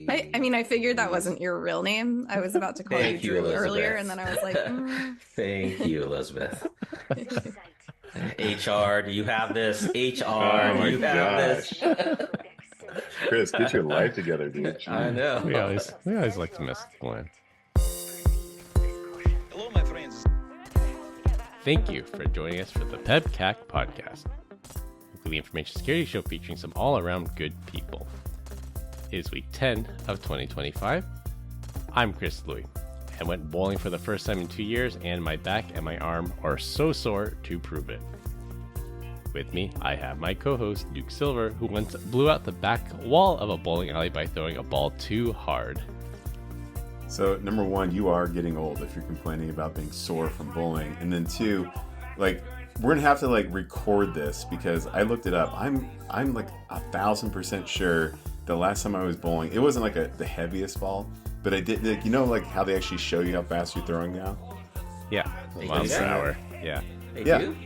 I mean, I figured that wasn't your real name. I was about to call you Thank you, Drew earlier, Elizabeth. and then I was like, Thank you, Elizabeth. HR, do you have this? Oh HR, do my you have this? gosh. Chris, get your life together, dude. I Jeez. know. We always like to mess with Glenn. Hello, my friends. Thank you for joining us for the PEBCAK Podcast, a weekly information security show featuring some all-around good people. It is week 10 of 2025. I'm Chris Louie. I went bowling for the first time in 2 years, and my back and my arm are so sore to prove it. With me, I have my co-host, Duke Silver, who once blew out the back wall of a bowling alley by throwing a ball too hard. So, number one, you are getting old if you're complaining about being sore from bowling. And then two, like, we're gonna have to like record this because I looked it up. I'm like 1,000% sure the last time I was bowling, it wasn't like the heaviest ball, but I did, like, you know, like how they actually show you how fast you're throwing now? Yeah, They miles do per that? hour. Yeah. They Yeah. do?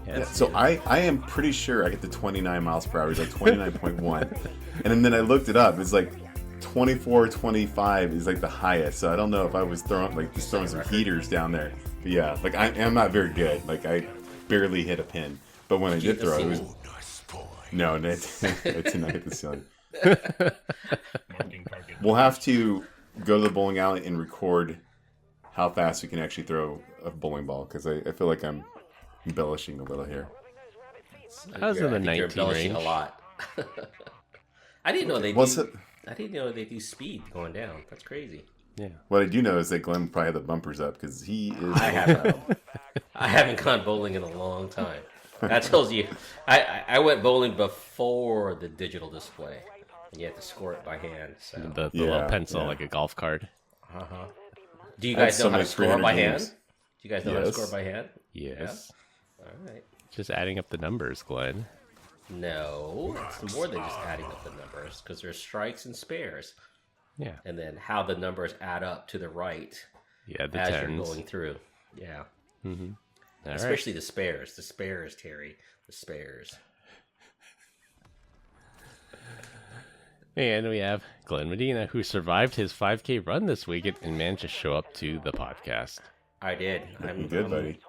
Yeah, so I am pretty sure I get to 29 miles per hour. It's like 29.1. And then I looked it up. It's like 24, 25 is like the highest. So I don't know if I was throwing some heaters down there. But yeah, like I'm not very good. Like I barely hit a pin. But when I did throw it, was no, I did not hit the ceiling. We'll have to go to the bowling alley and record how fast we can actually throw a bowling ball because I feel like I'm embellishing a little here. I was in the I think you're 19 embellishing range. a lot. I didn't know they What's do. it? I didn't know they do speed going down. That's crazy. Yeah. What I do know is that Glenn probably had the bumpers up because he is. I haven't gone bowling in a long time. That tells you. I went bowling before the digital display. You have to score it by hand. So. The Yeah, little pencil, yeah. like a golf card. Uh-huh. Do you I had guys so know how to many score 300 by games. hand? Do you guys know how to Yes. score by hand? Yes. All right. Just adding up the numbers, Glenn. No, it's more than just adding up the numbers because there's strikes and spares, Yeah. and then how the numbers add up to the right Yeah, the as tens. you're going through. Yeah, All right. especially the spares. The spares, Terry. The spares. And we have Glenn Medina, who survived his 5K run this weekend and managed to show up to the podcast. I did. Looking good, buddy.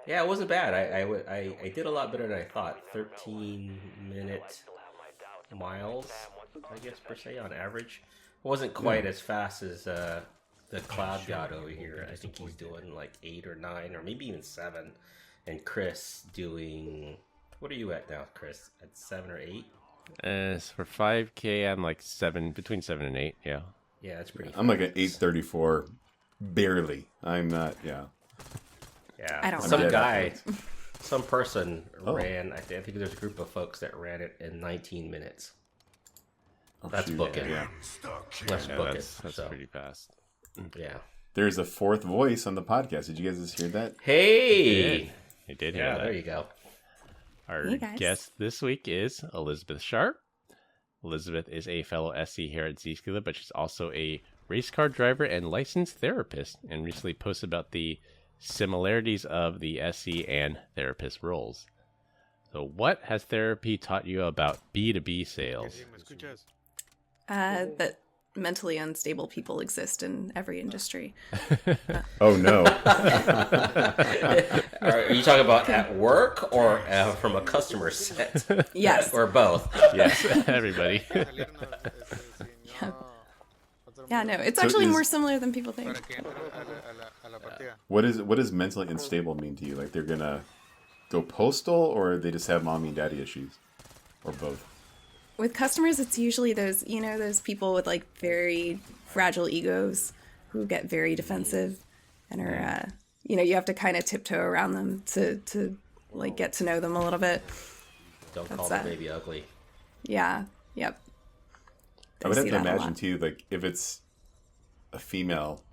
Yeah, it wasn't bad. I did a lot better than I thought. 13-minute miles, I guess, per se, on average. It wasn't quite as fast as the Cloud God over here. I think he's doing like 8 or 9 or maybe even 7. And Chris doing... What are you at now, Chris? At 7 or 8? As for 5K, I'm like between 7 and 8. Yeah. Yeah, that's pretty I'm like an 8:34, barely. I'm not. Yeah. Yeah. I don't Some know. guy, some person Oh. ran... I think there's a group of folks that ran it in 19 minutes. Oh, That's shoot. booking. Yeah. Let's Yeah, book that's it. So, pretty fast. yeah. There's a fourth voice on the podcast. Did you guys just hear that? Hey! I did hear Yeah, that. there you go. Our Hey, guys. guest this week is Elizabeth Sharp. Elizabeth is a fellow SC here at Zscaler, but she's also a race car driver and licensed therapist, and recently posted about the similarities of the SC and therapist roles. So what has therapy taught you about B2B sales? that mentally unstable people exist in every industry. Oh no. Are you talking about at work or from a customer set? Yes. Or both? Yes, everybody. Yeah, no, it's So actually is- more similar than people think. What does mentally unstable mean to you? Like they're gonna go postal, or they just have mommy and daddy issues, or both? With customers, it's usually those, those people with like very fragile egos who get very defensive and are, you have to kind of tiptoe around them to like get to know them a little bit. Don't call That's the that. baby ugly. Yeah. Yep. I would have see to that a imagine lot. too, like if it's a female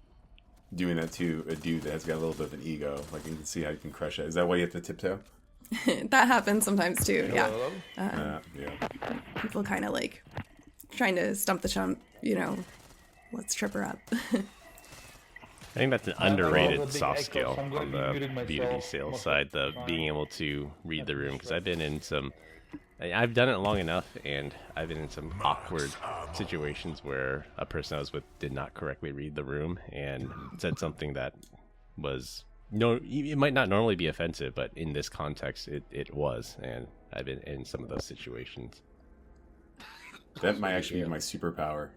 doing that to a dude that has got a little bit of an ego, like you can see how you can crush it. Is that why you have to tiptoe? That happens sometimes too. Yeah. Yeah. People kind of like trying to stump the chump, let's trip her up. I think that's an underrated soft skill on the B2B sales side, the being able to read the room. Because I've been in some I've done it long enough, and I've been in some awkward situations where a person I was with did not correctly read the room and said something that was it might not normally be offensive, but in this context, it was, and I've been in some of those situations. That might actually be my superpower.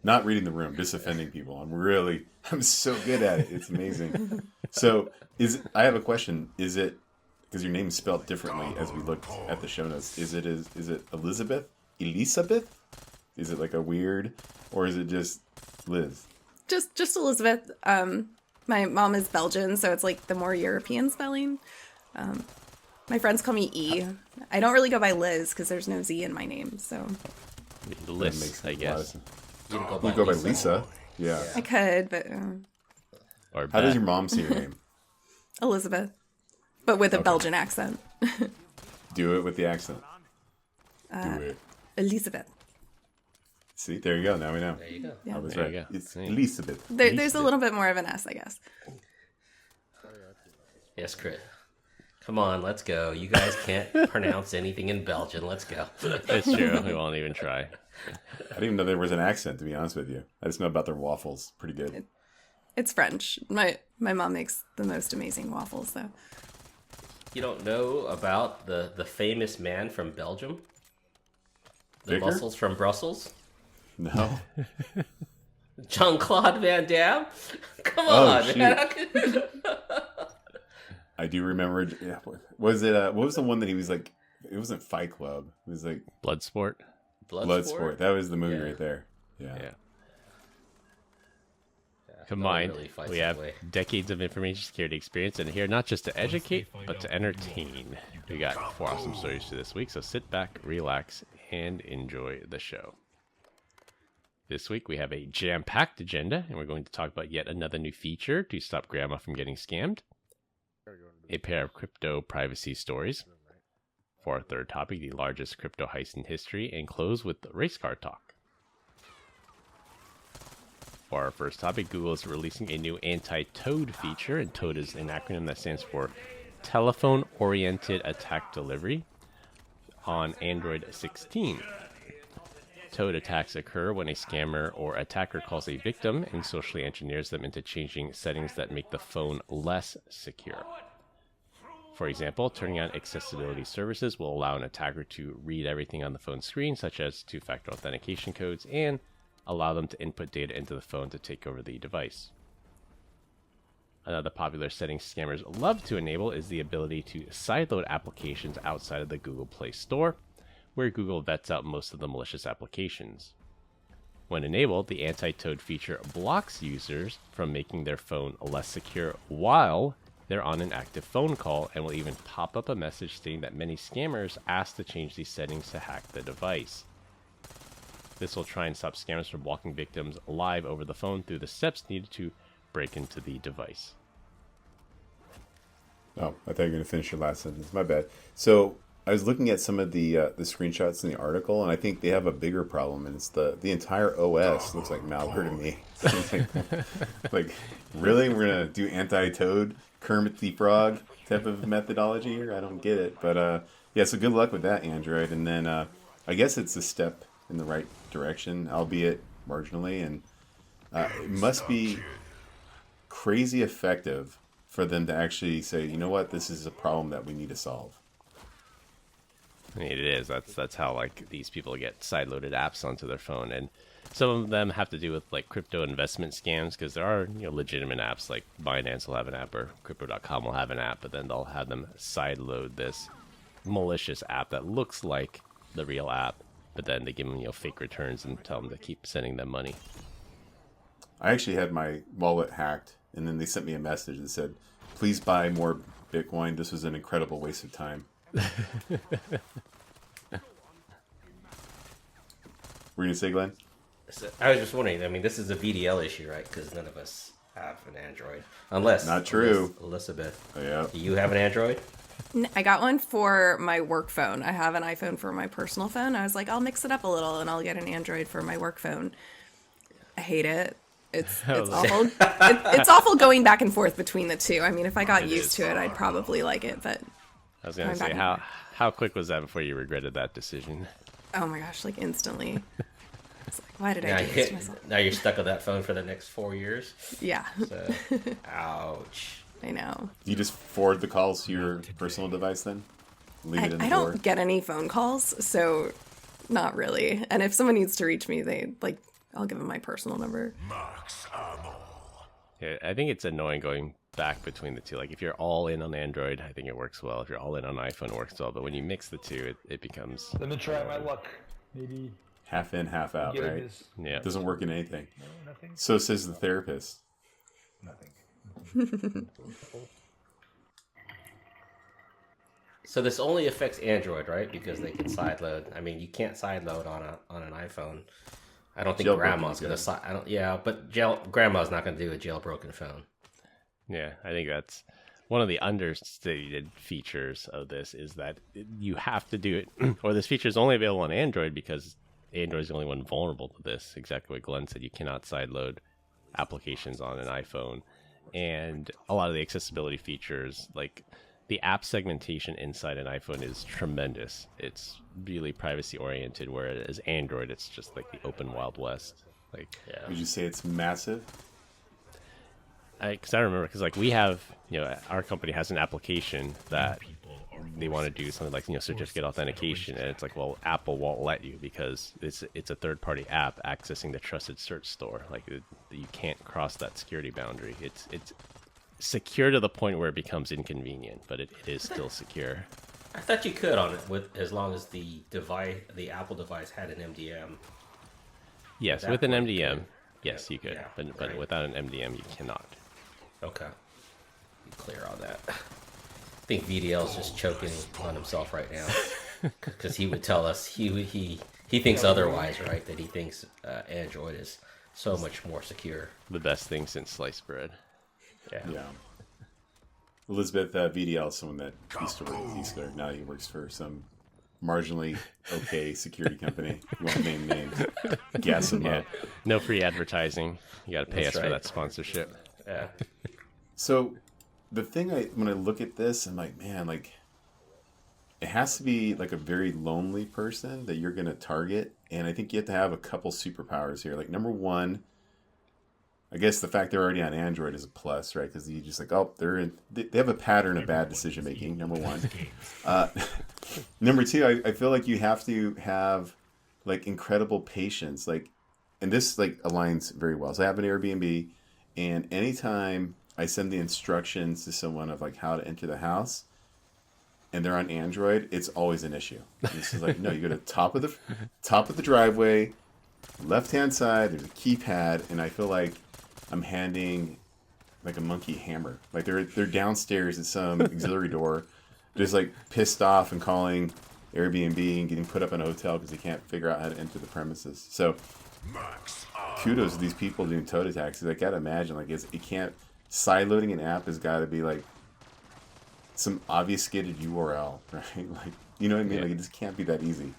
Not reading the room, just offending people. I'm so good at it. It's amazing. So, I have a question. Is it, because your name is spelled differently as we looked at the show notes, is it Elizabeth? Elisabeth? Is it like a weird, or is it just Liz? Just Elizabeth. My mom is Belgian, so it's like the more European spelling. My friends call me E. I don't really go by Liz because there's no Z in my name, so. Liz, I guess. You go by Lisa. Yeah. I could, but. Or how does your mom say your name? Elizabeth, but with a Belgian accent. Do it with the accent. Do it. Elizabeth. See, there you go. Now we know. There you go. Yeah. I was There right. you go. It's Yeah. Elizabeth. There's a little bit more of an S, I guess. Yes, Chris. Come on, let's go. You guys can't pronounce anything in Belgian. Let's go. It's true. We won't even try. I didn't even know there was an accent, to be honest with you. I just know about their waffles. Pretty good. It's French. My mom makes the most amazing waffles, though. You don't know about the famous man from Belgium? The Vicar? muscles from Brussels? No. Jean-Claude Van Damme? Come Oh, on, shoot. man. How could- I do remember. Yeah, was it? What was the one that he was like? It wasn't Fight Club. It was like Bloodsport. Bloodsport. That was the movie Yeah. right there. Yeah. Yeah. Combined, really fights we that have way. decades of information security experience, and here not just to educate, but to entertain. We got 4 awesome stories for this week, so sit back, relax, and enjoy the show. This week we have a jam-packed agenda, and we're going to talk about yet another new feature to stop grandma from getting scammed, a pair of crypto privacy stories, for our third topic, the largest crypto heist in history, and close with race car talk. For our first topic, Google is releasing a new anti-TOAD feature, and TOAD is an acronym that stands for Telephone Oriented Attack Delivery, on Android 16. TOAD attacks occur when a scammer or attacker calls a victim and socially engineers them into changing settings that make the phone less secure. For example, turning on accessibility services will allow an attacker to read everything on the phone screen, such as two-factor authentication codes, and allow them to input data into the phone to take over the device. Another popular setting scammers love to enable is the ability to sideload applications outside of the Google Play Store, where Google vets out most of the malicious applications. When enabled, the anti-TOAD feature blocks users from making their phone less secure while they're on an active phone call, and will even pop up a message stating that many scammers ask to change these settings to hack the device. This will try and stop scammers from walking victims live over the phone through the steps needed to break into the device. Oh, I thought you were going to finish your last sentence. My bad. So I was looking at some of the screenshots in the article, and I think they have a bigger problem, and it's the entire OS looks like malware to me. So it's like, really? We're going to do anti-TOAD, Kermit the Frog type of methodology here? I don't get it. But yeah, so good luck with that, Android. And then I guess it's a step in the right direction, albeit marginally, and it must be crazy effective for them to actually say, you know what, this is a problem that we need to solve. I mean, it is. That's how like these people get sideloaded apps onto their phone, and some of them have to do with like crypto investment scams, because there are legitimate apps like Binance will have an app or Crypto.com will have an app, but then they'll have them sideload this malicious app that looks like the real app, but then they give them fake returns and tell them to keep sending them money. I actually had my wallet hacked, and then they sent me a message that said, please buy more Bitcoin. This was an incredible waste of time. Were you going to say, Glenn? So, I was just wondering, I mean, this is a VDL issue, right? Because none of us have an Android. Unless... Not true. Elizabeth. Oh, yeah. Do you have an Android? I got one for my work phone. I have an iPhone for my personal phone. I was like, I'll mix it up a little and I'll get an Android for my work phone. I hate it. It's awful. It's awful going back and forth between the two. I mean, if I got used to it, I'd probably like it, but I was gonna I'm say, back how quick was that before you regretted that decision? Oh my gosh, like instantly. It's like, why did Now, I do this to myself? now you're stuck with that phone for the next 4 years. Yeah, So, ouch. I know. You just forward the calls to your personal device then? Leave it in the I door? don't get any phone calls, so not really. And if someone needs to reach me, I'll give them my personal number. Yeah, I think it's annoying going back between the two. Like if you're all in on Android, I think it works well. If you're all in on iPhone, it works well. But when you mix the two, it becomes Let me try my luck. Maybe Half in, half out, getting right? this. yeah. Doesn't work in anything. No, nothing. So says the therapist. Nothing. So this only affects Android, right? Because they can sideload. I mean, you can't sideload on an iPhone. I don't think Jailbroken grandma's is gonna good. side. I don't. Yeah, but grandma's not gonna do a jailbroken phone. Yeah, I think that's one of the understated features of this is that you have to do it, or this feature is only available on Android because Android is the only one vulnerable to this. Exactly what Glenn said. You cannot sideload applications on an iPhone, and a lot of the accessibility features, like the app segmentation inside an iPhone, is tremendous. It's really privacy oriented, whereas Android, it's just like the open Wild West. Like, Yeah. Would you say it's massive? because I remember, because like we have, our company has an application that they want to do something like certificate authentication, and it's like, well, Apple won't let you because it's a third-party app accessing the trusted search store. Like you can't cross that security boundary. It's secure to the point where it becomes inconvenient, but it is still secure. I thought you could on it with as long as the Apple device had an MDM. Yes, that with an point, MDM, okay. yes, you could, Yeah, but right. without an MDM, you cannot. Okay. Be clear on that. I think VDL's just choking on himself right now because he would tell us he thinks otherwise, right? That he thinks Android is so much more secure. The best thing since sliced bread. Yeah. Elizabeth VDL is someone that used to work at Zscaler. Now he works for some marginally okay security company. We won't name names. Gas him up. No free advertising. You got to pay That's us for right. that sponsorship. Yeah. So the thing when I look at this, I'm like, man, like it has to be like a very lonely person that you're going to target. And I think you have to have a couple superpowers here. Like number one, I guess the fact they're already on Android is a plus, right? Because you just like, oh, they have a pattern of bad decision making. Number one. Number two, I feel like you have to have like incredible patience. Like, and this like aligns very well. So I have an Airbnb, and anytime I send the instructions to someone of like how to enter the house, and they're on Android, it's always an issue. And this is like, no, you go to top of the driveway, left hand side. There's a keypad, and I feel like I'm handing like a monkey hammer. Like they're downstairs at some auxiliary door, just like pissed off and calling Airbnb and getting put up in a hotel because they can't figure out how to enter the premises. So kudos to these people doing toad attacks. I gotta imagine like it can't. Sideloading an app has got to be like some obfuscated URL, right? Like, you know what I mean? Yeah. Like it just can't be that easy.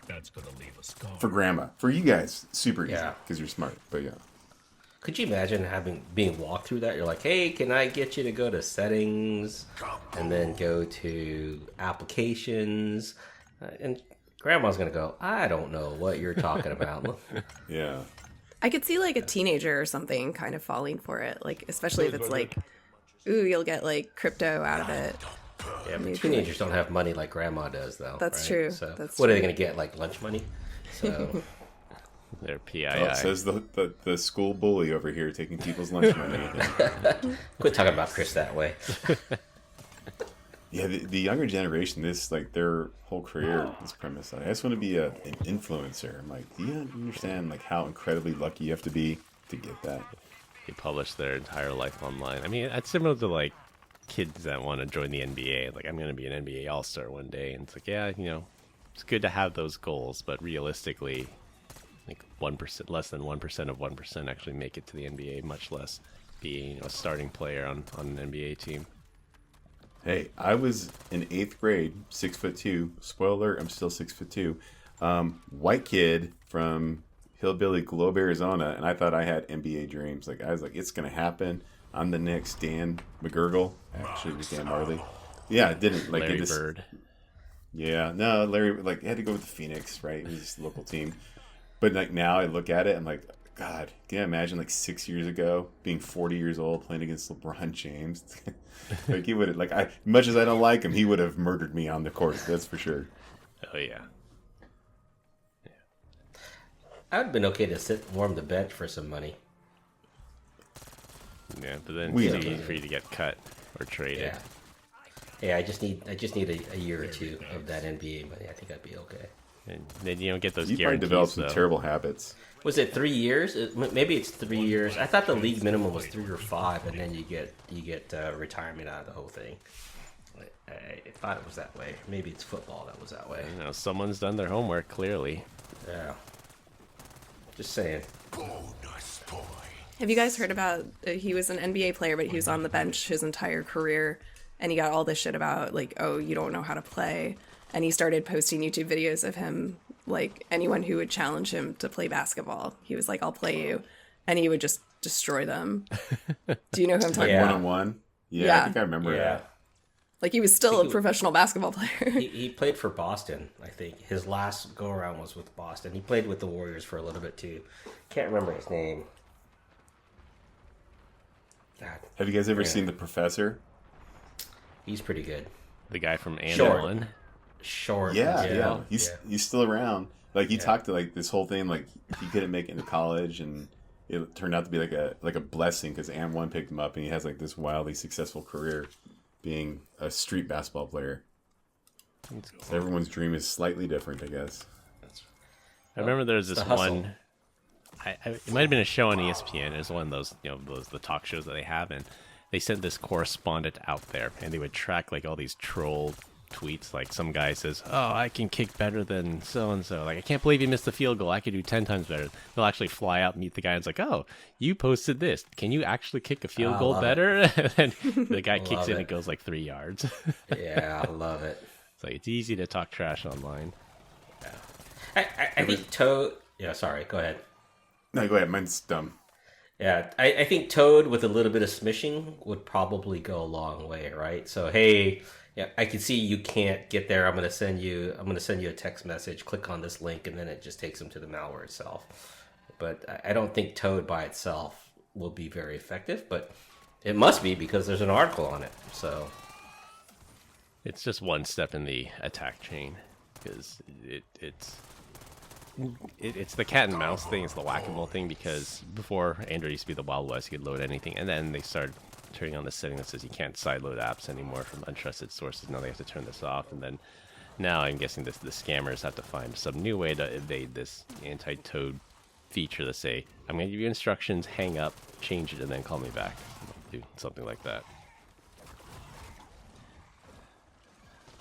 That's gonna leave a scar. For grandma, for you guys, super easy Yeah. because you're smart. But yeah, Could you imagine being walked through that? You're like, hey, can I get you to go to settings and then go to applications? And grandma's going to go, I don't know what you're talking about. yeah. I could see like a teenager or something kind of falling for it, like especially if it's like, ooh, you'll get like crypto out of it. Yeah, but teenagers don't have money like grandma does, though. That's right? true. So That's what are they true. going to get, like lunch money? So They're PII. Oh, says the school bully over here taking people's lunch money. quit talking about Chris that way. Yeah, the younger generation, this like their whole career is premised on, I just want to be an influencer. I'm like, do you understand like how incredibly lucky you have to be to get that? They publish their entire life online. I mean, it's similar to like kids that want to join the NBA. Like, I'm going to be an NBA All-Star one day. And it's like, yeah, it's good to have those goals, but realistically, like 1%, less than 1% of 1% actually make it to the NBA, much less be a starting player on an NBA team. Hey, I was in 8th grade, 6'2". Spoiler alert, I'm still 6'2". White kid from hillbilly Globe, Arizona, and I thought I had NBA dreams. Like I was like, it's gonna happen. I'm the next Dan McGurgle. Actually, it was Dan Marley. Yeah, it didn't. Like, Larry Bird. Yeah, no, Larry, like, had to go with the Phoenix, right? It was just a local team. But, like, now I look at it, I'm like, God, can you imagine, like, 6 years ago, being 40 years old, playing against LeBron James? Like, he would have, like, much as I don't like him, he would have murdered me on the court, that's for sure. Oh, yeah. I would have been okay to sit and warm the bench for some money. Yeah, but then We it's don't easy know. for you to get cut or traded. Yeah, I just need a year or two of that NBA money. I think I'd be okay. And then you don't get those You probably guarantees, developed some though. terrible habits. Was it 3 years? Maybe it's 3 years. I thought the league minimum was 3 or 5, and then you get retirement out of the whole thing. I thought it was that way. Maybe it's football that was that way. You know, someone's done their homework, clearly. Yeah. Just saying. Have you guys heard about, he was an NBA player, but he was on the bench his entire career, and he got all this shit about, like, oh, you don't know how to play. And he started posting YouTube videos of him, like, anyone who would challenge him to play basketball. He was like, I'll play you. And he would just destroy them. Do you know who I'm talking Yeah. about? One-on-one? Yeah, Yeah. I think I remember that. Like, he was still a professional basketball player. He played for Boston, I think. His last go-around was with Boston. He played with the Warriors for a little bit, too. Can't remember his name. God, Have you guys ever seen The Professor? he's pretty good. The guy from Short. Ant-Man. Short. Yeah. He's still around. Like, he talked to, like, this whole thing, like, he couldn't make it into college, and it turned out to be like a blessing, because Ant 1 picked him up, and he has, like, this wildly successful career being a street basketball player. So everyone's dream is slightly different, I guess. I remember there was this the hustle. one. It might have been a show on ESPN. It was one of those, the talk shows that they have, and they sent this correspondent out there, and they would track like all these troll tweets. Like some guy says, "Oh, I can kick better than so and so." Like, I can't believe you missed the field goal. I could do 10 times better. They'll actually fly out and meet the guy, and it's like, "Oh, you posted this. Can you actually kick a field goal love better?" And the guy kicks Love in it. and goes like 3 yards. Yeah, I love it. It's like, it's easy to talk trash online. I think Toad... Yeah, sorry, go ahead. No, go ahead. Mine's dumb. Yeah, I think Toad with a little bit of smishing would probably go a long way, right? So, hey, yeah, I can see you can't get there. I'm gonna send you a text message. Click on this link, and then it just takes them to the malware itself. But I don't think Toad by itself will be very effective. But it must be, because there's an article on it. So It's just one step in the attack chain, because it's the cat and mouse thing. It's the whack-a-mole thing, because before Android used to be the Wild West, you could load anything, and then they started turning on the setting that says you can't sideload apps anymore from untrusted sources. Now they have to turn this off, and then now I'm guessing the scammers have to find some new way to evade this anti-toad feature to say, I'm going to give you instructions, hang up, change it, and then call me back. Do something like that.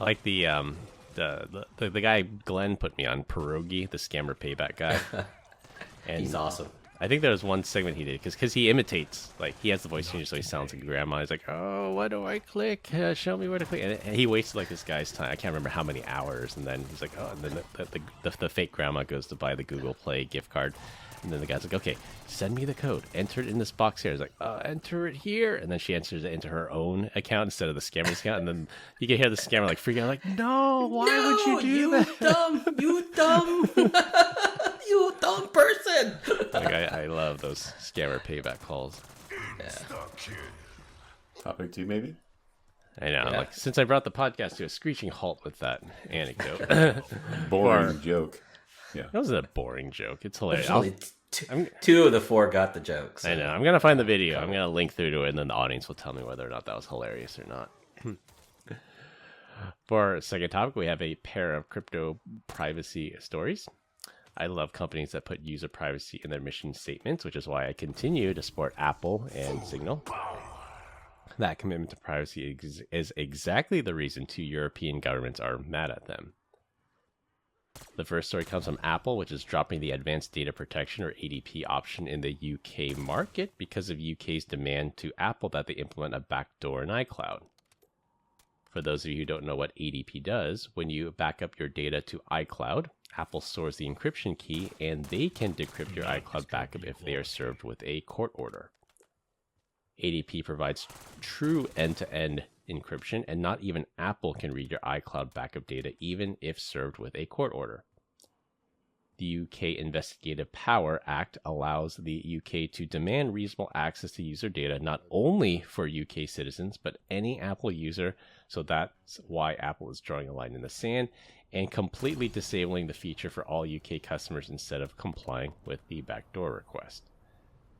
I like the guy Glenn put me on, Pierogi, the scammer payback guy. And he's awesome. I think there was one segment he did, because he imitates, like, he has the voice changer, so he sounds like grandma. He's like, "Oh, what do I click? Show me where to click." And he wasted like this guy's time. I can't remember how many hours. And then he's like, "Oh," and then the fake grandma goes to buy the Google Play gift card. And then the guy's like, "Okay, send me the code. Enter it in this box here." He's like, "Enter it here." And then she enters it into her own account instead of the scammer's account. And then you can hear the scammer like freak out, like, "No, why would you do that?" You dumb, you dumb person. Like, I love those scammer payback calls. Topic 2, maybe? I know. Yeah. Like, since I brought the podcast to a screeching halt with that anecdote. Boring joke. Yeah. That wasn't a boring joke. It's hilarious. Only two of the 4 got the jokes. I know. I'm going to find the video. I'm going to link through to it, and then the audience will tell me whether or not that was hilarious or not. For our second topic, we have a pair of crypto privacy stories. I love companies that put user privacy in their mission statements, which is why I continue to support Apple and Signal. That commitment to privacy is exactly the reason 2 European governments are mad at them. The first story comes from Apple, which is dropping the Advanced Data Protection, or ADP, option in the UK market because of UK's demand to Apple that they implement a backdoor in iCloud. For those of you who don't know what ADP does, when you back up your data to iCloud, Apple stores the encryption key, and they can decrypt your iCloud backup if they are served with a court order. ADP provides true end-to-end encryption, and not even Apple can read your iCloud backup data, even if served with a court order. The UK Investigative Power Act allows the UK to demand reasonable access to user data, not only for UK citizens, but any Apple user. So that's why Apple is drawing a line in the sand and completely disabling the feature for all UK customers instead of complying with the backdoor request.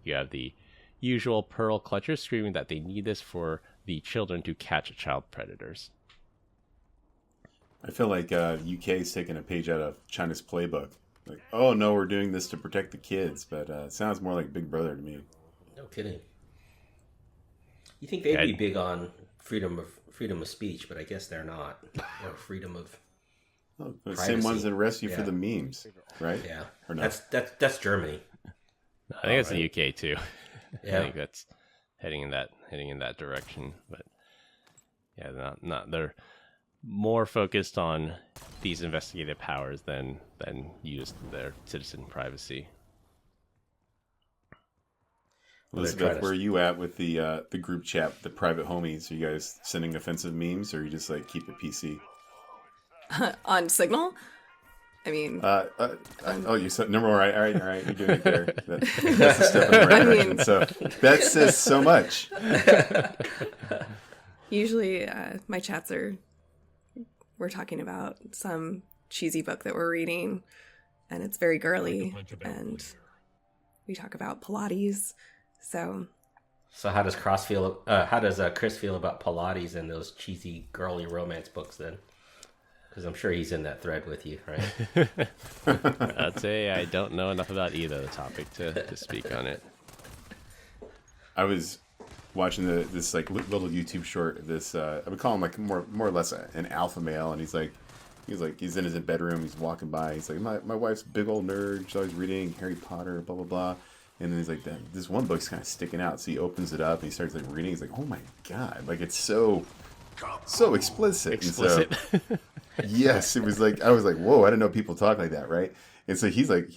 You have the usual pearl clutchers screaming that they need this for the children to catch child predators. I feel like UK is taking a page out of China's playbook. Like, oh no, we're doing this to protect the kids, but it sounds more like Big Brother to me. No kidding. You think they'd be big on freedom of speech, but I guess they're not. Or freedom of the same ones that arrest you for the memes, right? Yeah, or no? That's Germany. I think it's the UK too. Yeah. I think that's heading in that direction. But yeah, they're more focused on these investigative powers than use their citizen privacy. Elizabeth, where are you at with the group chat, the private homies? Are you guys sending offensive memes, or you just like keep it PC? On Signal? I mean... you said number one. All right. You're doing it there. That's a step in the right direction. So that says so much. Usually, my chats we're talking about some cheesy book that we're reading, and it's very girly, and we talk about Pilates. So how does Chris feel about Pilates and those cheesy girly romance books then? Because I'm sure he's in that thread with you, right? I'd say I don't know enough about either of the topic to speak on it. I was watching this like little YouTube short of this. I would call him like more or less an alpha male, and he's in his bedroom. He's walking by. He's like, my wife's a big old nerd. She's always reading Harry Potter, blah blah blah. And then he's like, this one book's kind of sticking out. So he opens it up and he starts like reading. He's like, oh my god, like it's so explicit. Explicit. And so, yes, it was like I was like, whoa, I didn't know people talk like that, right? And so he's like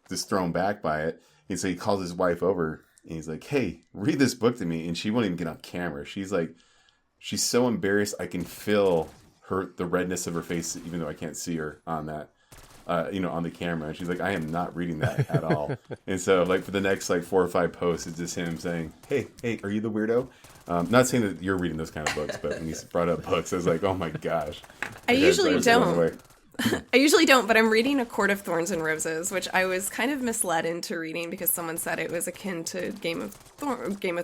just thrown back by it. And so he calls his wife over and he's like, hey, read this book to me. And she won't even get on camera. She's so embarrassed. I can feel the redness of her face, even though I can't see her on that. On the camera, and she's like, I am not reading that at all. And so like for the next like 4 or 5 posts, it's just him saying, hey, are you the weirdo? Not saying that you're reading those kind of books, but when he brought up books, I was like, oh my gosh. I usually don't. I usually don't, but I'm reading A Court of Thorns and Roses, which I was kind of misled into reading because someone said it was akin to Game of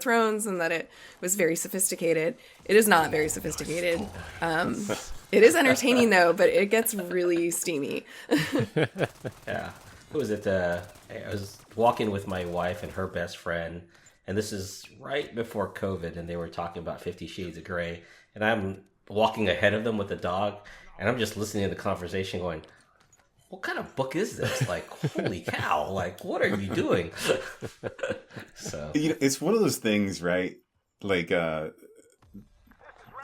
Thrones and that it was very sophisticated. It is not very sophisticated. It is entertaining though, but it gets really steamy. Yeah. Who was it? I was walking with my wife and her best friend, and this is right before COVID, and they were talking about 50 Shades of Grey, and I'm walking ahead of them with the dog, and I'm just listening to the conversation going, what kind of book is this? Like, holy cow, like, what are you doing? So it's one of those things, right? Like, I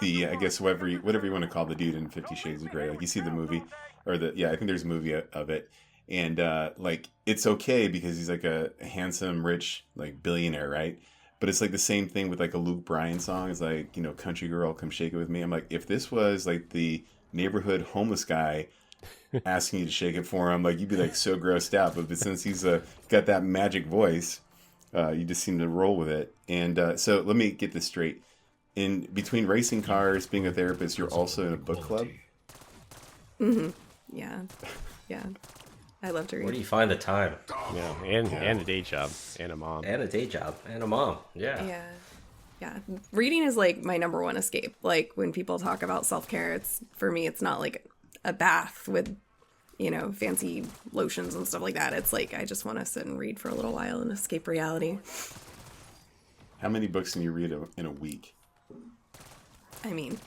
guess whatever you want to call the dude in 50 Shades of Grey. Like, you see the movie, I think there's a movie of it. And, like, it's okay because he's, like, a handsome, rich, like, billionaire, right? But it's, like, the same thing with, like, a Luke Bryan song. It's like, Country Girl, Come Shake It With Me. I'm like, if this was, like, the neighborhood homeless guy asking you to shake it for him, like, you'd be, like, so grossed out. But since he's got that magic voice, you just seem to roll with it. And so let me get this straight. In between racing cars, being a therapist, you're also in a book club? Mm-hmm. Yeah. I love to read. Where do you find the time? Yeah, and a day job, and a mom. And a day job, and a mom, Yeah. Reading is like my number one escape. Like when people talk about self-care, for me, it's not like a bath with, fancy lotions and stuff like that. It's like I just want to sit and read for a little while and escape reality. How many books can you read in a week? I mean,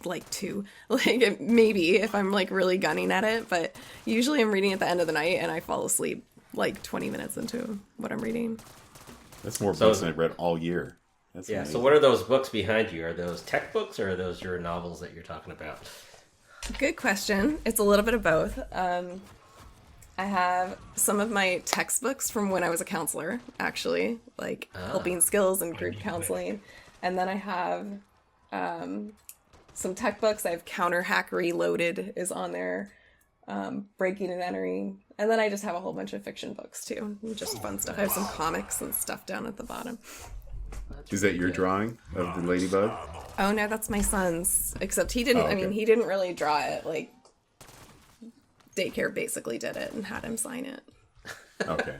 like 2, like maybe if I'm like really gunning at it, but usually I'm reading at the end of the night and I fall asleep like 20 minutes into what I'm reading. That's more books than I've read all year. That's amazing. So what are those books behind you? Are those tech books or are those your novels that you're talking about? Good question. It's a little bit of both. I have some of my textbooks from when I was a counselor, actually, like helping skills and group counseling. And then I have some tech books. I have Counter Hack Reloaded is on there. Breaking and Entering. And then I just have a whole bunch of fiction books too. Just fun stuff. I have some comics and stuff down at the bottom. Is that your drawing of the ladybug? Oh no, that's my son's. Except he didn't, Oh, okay. I mean, he didn't really draw it. Like, daycare basically did it and had him sign it. Okay.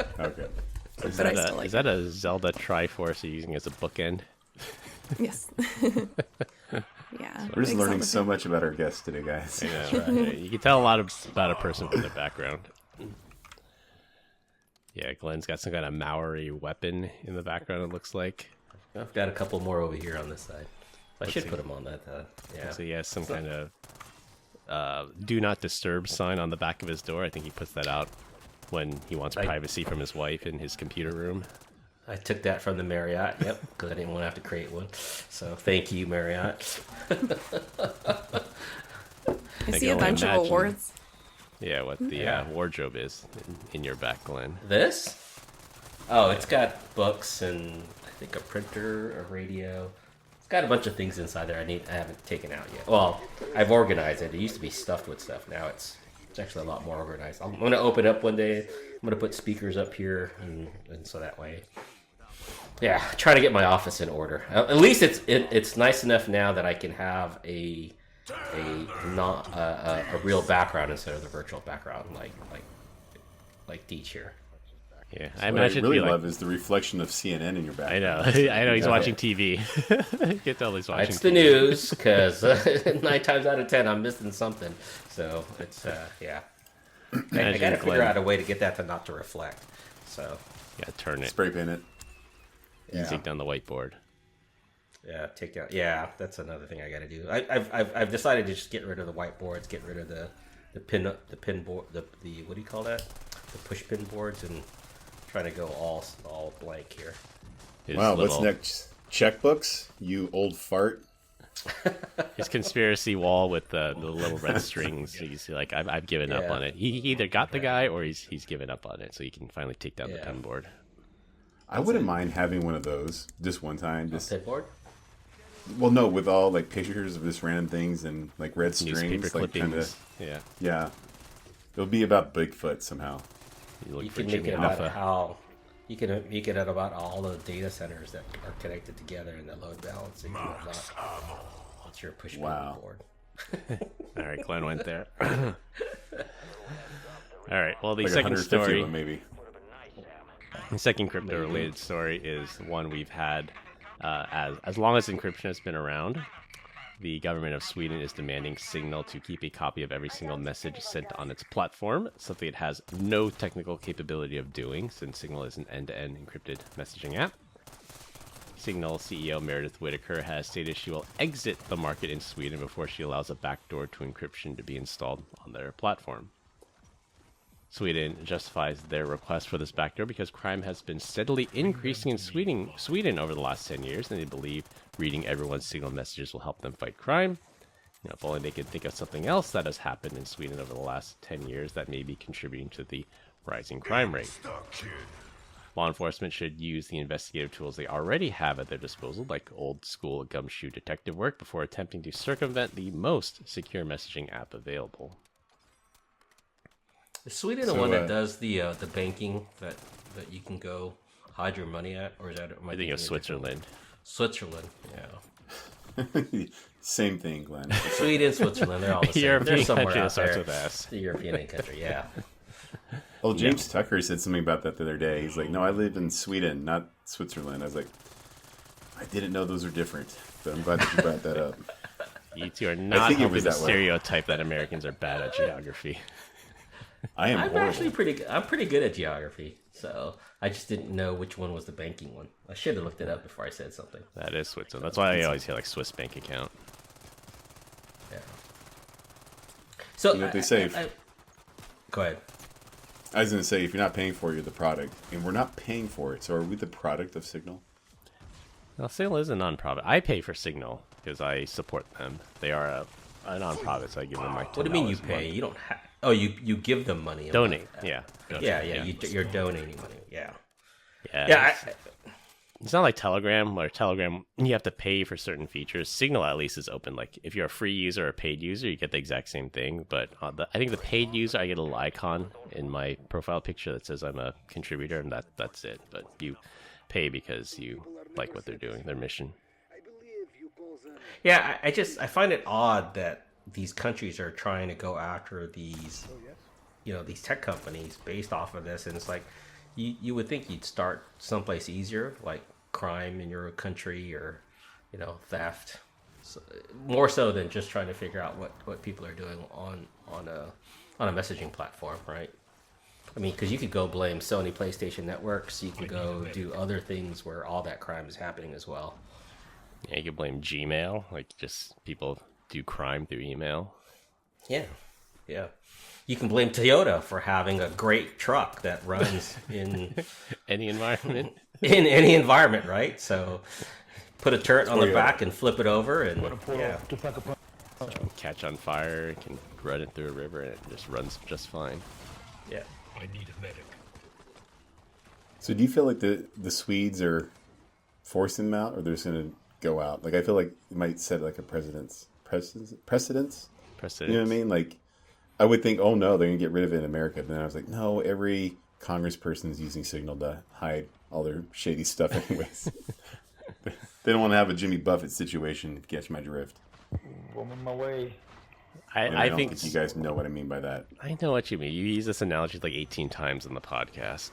Is But I that, still like is that a Zelda Triforce you're using as a bookend? Yes. Yeah. We're just big learning Zelda so fan. much about our guests today, guys. Yeah, right. You can tell a lot about a person from their background. Yeah, Glenn's got some kind of Maori weapon in the background, it looks like. I've got a couple more over here on this side. I should put them on that. Yeah. So he has some kind of do not disturb sign on the back of his door. I think he puts that out when he wants privacy from his wife in his computer room. I took that from the Marriott, yep, because I didn't want to have to create one. So thank you, Marriott. I see a bunch of awards. Yeah, what the wardrobe is in your back, Glenn. This? Oh, it's got books and I think a printer, a radio. It's got a bunch of things inside there I haven't taken out yet. Well, I've organized it. It used to be stuffed with stuff. Now it's actually a lot more organized. I'm going to open up one day. I'm going to put speakers up here and so that way. Yeah, try to get my office in order. At least it's nice enough now that I can have a real background instead of the virtual background like Deej here. Yeah, What I I imagine really it'd be love is the reflection of CNN in your back. I know. I know he's watching TV. You can tell he's watching It's the TV. news because 9 times out of 10 I'm missing something. So it's yeah. I Imagine gotta figure Glenn. out a way to get that to not to reflect. So Yeah, turn it. Spray paint it. yeah, Take down the whiteboard. yeah, take down. Yeah, that's another thing I gotta do. I've decided to just get rid of the whiteboards, get rid of the pin board, the what do you call that? The push pin boards, and trying to go all blank here. His Wow, little- what's next? Checkbooks? You old fart. His conspiracy wall with the little red strings. You see, like I've given up Yeah. on it. He either got the guy or he's given up on it, so he can finally take down the Yeah. pin board. I wouldn't mind having one of those just one time. Just Pin board? well, no, with all like pictures of just random things and like red Newspaper strings, like kind clippings. of Yeah. It'll be about Bigfoot somehow. You look You for can make Jimmy it about Hoffa. how you can make it about all the data centers that are connected together and the load balancing. And whatnot. What's your push pin Wow. board? All right, Glenn went there. All right. Well, the Like second 150 story, of them, maybe. the second crypto-related story is one we've had as long as encryption has been around. The government of Sweden is demanding Signal to keep a copy of every single message sent on its platform, something it has no technical capability of doing, since Signal is an end-to-end encrypted messaging app. Signal CEO Meredith Whitaker has stated she will exit the market in Sweden before she allows a backdoor to encryption to be installed on their platform. Sweden justifies their request for this backdoor because crime has been steadily increasing in Sweden over the last 10 years, and they believe reading everyone's Signal messages will help them fight crime. You know, if only they could think of something else that has happened in Sweden over the last 10 years that may be contributing to the rising crime rate. Law enforcement should use the investigative tools they already have at their disposal, like old-school gumshoe detective work, before attempting to circumvent the most secure messaging app available. Is Sweden the one that does the banking that you can go hide your money at, or is that? I think it's Switzerland. Switzerland, yeah. Same thing, Glenn. Sweden, Switzerland, they're all the same. They're European somewhere country that out starts there. with S. The European country, yeah. Well, James Tucker said something about that the other day. He's like, "No, I live in Sweden, not Switzerland." I was like, "I didn't know those are different." But I'm glad that you brought that up. You two are not think it helping was the that way. stereotype that Americans are bad at geography. I am I'm horrible. actually pretty good at geography, so I just didn't know which one was the banking one. I should have looked it up before I said something. That is Switzerland. That's why I always hear like Swiss bank account. Yeah. So You know what they say? go ahead. I was going to say, if you're not paying for it, you're the product, and we're not paying for it. So are we the product of Signal? Well, Signal is a non-profit. I pay for Signal because I support them. They are a non-profit, so I give them my $10 What do you mean you a pay? month. You don't have. Oh, you give them money. a Donate, month. yeah. Yeah. You're donating money. Yeah. Yeah. Yeah. It's not like Telegram, where Telegram, you have to pay for certain features. Signal at least is open. Like if you're a free user or a paid user, you get the exact same thing. But I think the paid user, I get a little icon in my profile picture that says I'm a contributor, and that's it. But you pay because you like what they're doing, their mission. Yeah, I find it odd that these countries are trying to go after these, these tech companies based off of this, and it's like you would think you'd start someplace easier, like crime in your country or theft, so, more so than just trying to figure out what people are doing on a messaging platform, right? I mean, because you could go blame Sony PlayStation Networks, you can go do other things where all that crime is happening as well. Yeah, you could blame Gmail, like just people do crime through email. Yeah. You can blame Toyota for having a great truck that runs in any environment. In any environment, right? So put a turret on the back and flip it over, and catch on fire, it can run it through a river, and it just runs just fine. Yeah. I need a medic. So do you feel like the Swedes are forcing them out, or they're just going to go out? Like, I feel like it might set like a precedence. You know what I mean? Like, I would think, oh no, they're going to get rid of it in America. But then I was like, no, every congressperson is using Signal to hide all their shady stuff anyways. They don't want to have a Jimmy Buffett situation, if you catch my drift. I'm on my way. I don't think you guys know what I mean by that. I know what you mean. You use this analogy like 18 times in the podcast.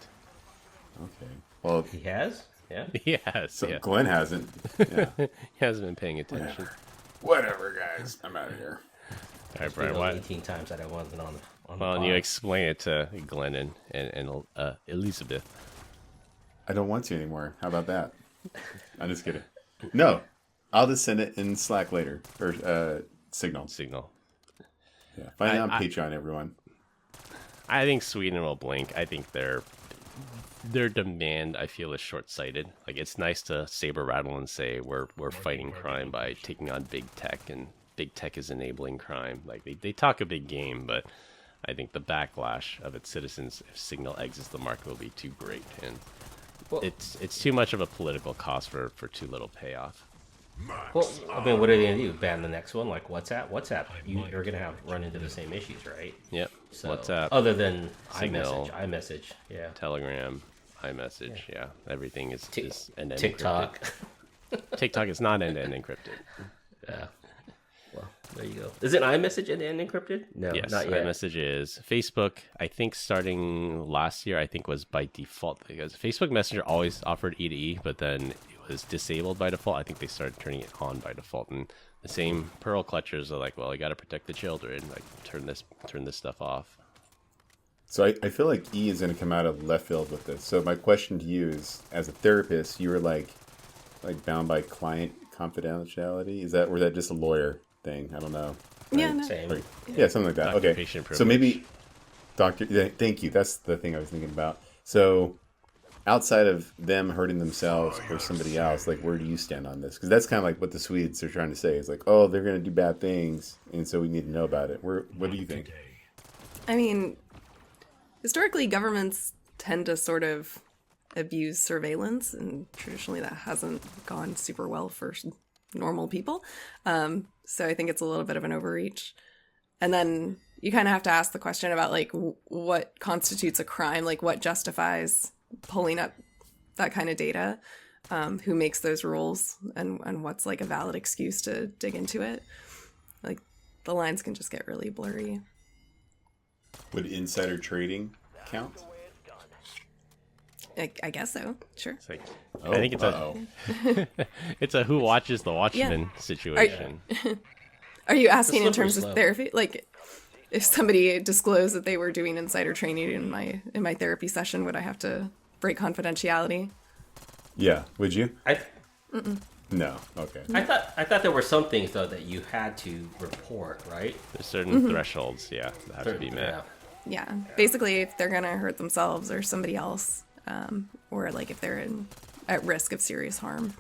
Okay. Well, He has? Yeah. Yes. so Yeah. Glenn hasn't. Yeah. He hasn't been paying attention. Whatever, guys. I'm out of here. All right, Brian. Why? 18 times that I wasn't on the Well, and you pod. explain it to Glenn and Elizabeth. I don't want to anymore. How about that? I'm just kidding. No, I'll just send it in Slack later or Signal. Yeah, find it on Patreon, everyone. I think Sweden will blink. I think their demand, I feel, is short-sighted. Like, it's nice to saber rattle and say we're fighting crime by taking on big tech, and big tech is enabling crime. Like, they talk a big game, but I think the backlash of its citizens if Signal exits the market will be too great, and it's too much of a political cost for too little payoff. Well, I mean, what are they going to do? Ban the next one? Like WhatsApp? WhatsApp, you're going to run into the same issues, right? Yep. So, WhatsApp, other than Signal, iMessage, yeah. Telegram, iMessage, yeah. Everything is end-to-end TikTok. encrypted. TikTok is not end-to-end encrypted. Yeah. Well, there you go. Is it iMessage end-to-end encrypted? No, Yes, not yet. iMessage is. Facebook, I think starting last year, I think was by default, because Facebook Messenger always offered E2E, but then it was disabled by default. I think they started turning it on by default, and the same pearl clutchers are like, well, I got to protect the children. Like, turn this stuff off. So I feel like E is going to come out of left field with this. So my question to you is, as a therapist, you were like bound by client confidentiality. Is that, or is that just a lawyer thing? I don't know. Yeah, no. Same. Or, yeah, something like that. Doctor Okay. patient So maybe, privilege. yeah, thank you. That's the thing I was thinking about. So outside of them hurting themselves or somebody else, like, where do you stand on this? Because that's kind of like what the Swedes are trying to say. It's like, oh, they're going to do bad things, and so we need to know about it. What do you think? I mean, historically, governments tend to sort of abuse surveillance, and traditionally that hasn't gone super well for normal people. So I think it's a little bit of an overreach. And then you kind of have to ask the question about, like, what constitutes a crime? Like, what justifies pulling up that kind of data? Who makes those rules? And what's, like, a valid excuse to dig into it? Like, the lines can just get really blurry. Would insider trading count? I guess so. Sure. It's like, Oh, I think it's a who watches the Watchmen situation. Are you asking in slippery terms of slope. therapy? Like, if somebody disclosed that they were doing insider trading in my therapy session, would I have to break confidentiality? Yeah. Would you? Mm-mm. No. Okay. I thought there were some things though that you had to report, right? There's certain thresholds, that have to be met. Yeah. Basically, if they're gonna hurt themselves or somebody else, or like if they're at risk of serious harm.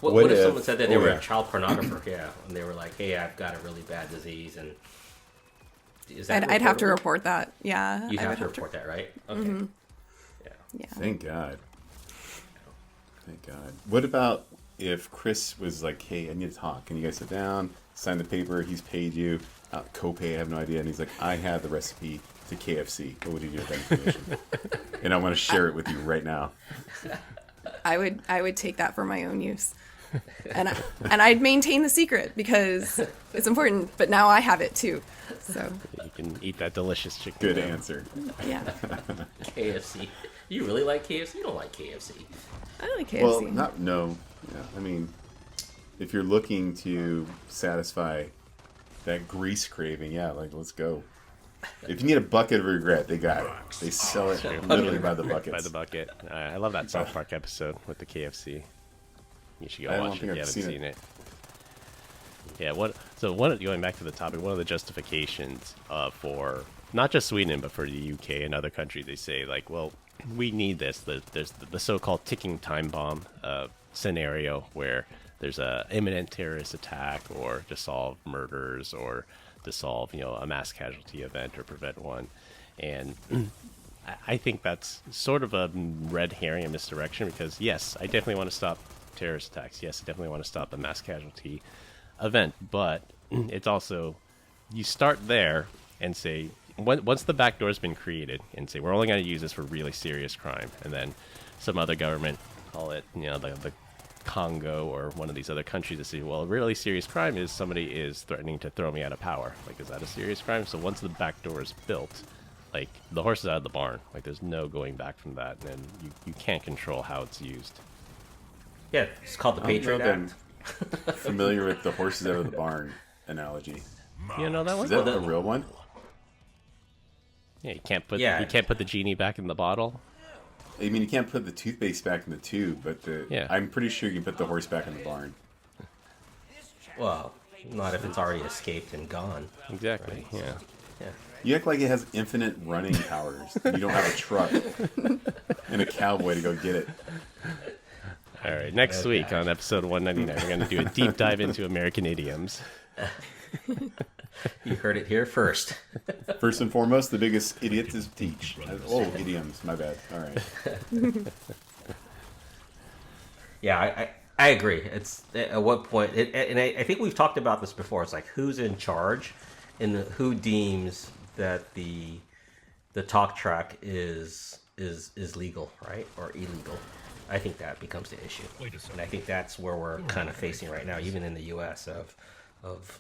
What if someone if- said that they oh, were yeah. a child pornographer? Yeah, and they were like, "Hey, I've got a really bad disease," and is that I'd have to reportable? report that. Yeah. You I have would to report that, right? Okay. Yeah. Yeah. Thank God. Thank God. What about if Chris was like, hey, I need to talk. Can you guys sit down, sign the paper, he's paid you, copay, I have no idea, and he's like, I have the recipe to KFC. What would you do with that information? And I want to share it with you right now. I would take that for my own use. And I'd maintain the secret because it's important, but now I have it too. So You can eat that delicious chicken. Good answer. yeah. KFC. You really like KFC? You don't like KFC. I like KFC. Well, no. Yeah, I mean, if you're looking to satisfy that grease craving, yeah, like, let's go. If you need a bucket of regret, they got it. They sell it literally by the buckets. By the bucket. I love that South Park episode with the KFC. You should I go don't watch it think if you I've haven't seen seen it. it. Going back to the topic, one of the justifications for not just Sweden, but for the UK and other countries, they say, like, well, we need this. There's the so-called ticking time bomb scenario where there's a imminent terrorist attack or to solve murders or to solve, a mass casualty event or prevent one. And I think that's sort of a red herring and misdirection because, yes, I definitely want to stop terrorist attacks. Yes, I definitely want to stop a mass casualty event. But it's also, you start there and say, once the backdoor has been created and say, we're only going to use this for really serious crime. And then some other government, call it, the Congo or one of these other countries to say, well, a really serious crime is somebody is threatening to throw me out of power. Like, is that a serious crime? So once the back door is built, like, the horse is out of the barn. Like, there's no going back from that, and you can't control how it's used. Yeah, it's called the Patriot Act. Familiar with the horses out of the barn analogy. You know that one? Is that a real one? Yeah, you can't put Yeah. you can't put the genie back in the bottle. I mean, you can't put the toothpaste back in the tube, but Yeah. I'm pretty sure you can put the horse back in the barn. Well, not if it's already escaped and gone. Exactly. Yeah. Yeah. You act like it has infinite running powers. You don't have a truck and a cowboy to go get it. All right. Next week on episode 199, we're going to do a deep dive into American idioms. You heard it here first. First and foremost, the biggest idiot is teach. Oh, idioms. My bad. All right. Yeah, I agree. It's at what point, and I think we've talked about this before. It's like who's in charge, and who deems that the talk track is legal, right, or illegal. I think that becomes the issue, and I think that's where we're kind of facing right now, even in the U.S. of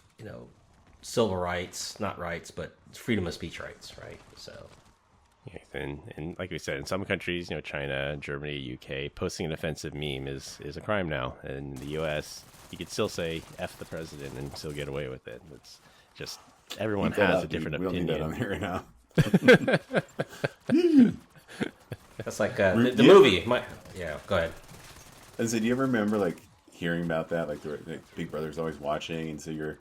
civil rights, not rights, but freedom of speech rights, right? So. Yeah, and like we said, in some countries, China, Germany, UK, posting an offensive meme is a crime now. In the US, you could still say F the president and still get away with it. It's just everyone has a different opinion. We don't need that on here right now. That's like the movie. Yeah, go ahead. And so, do you ever remember like hearing about that? Like Big Brother's always watching, and so you're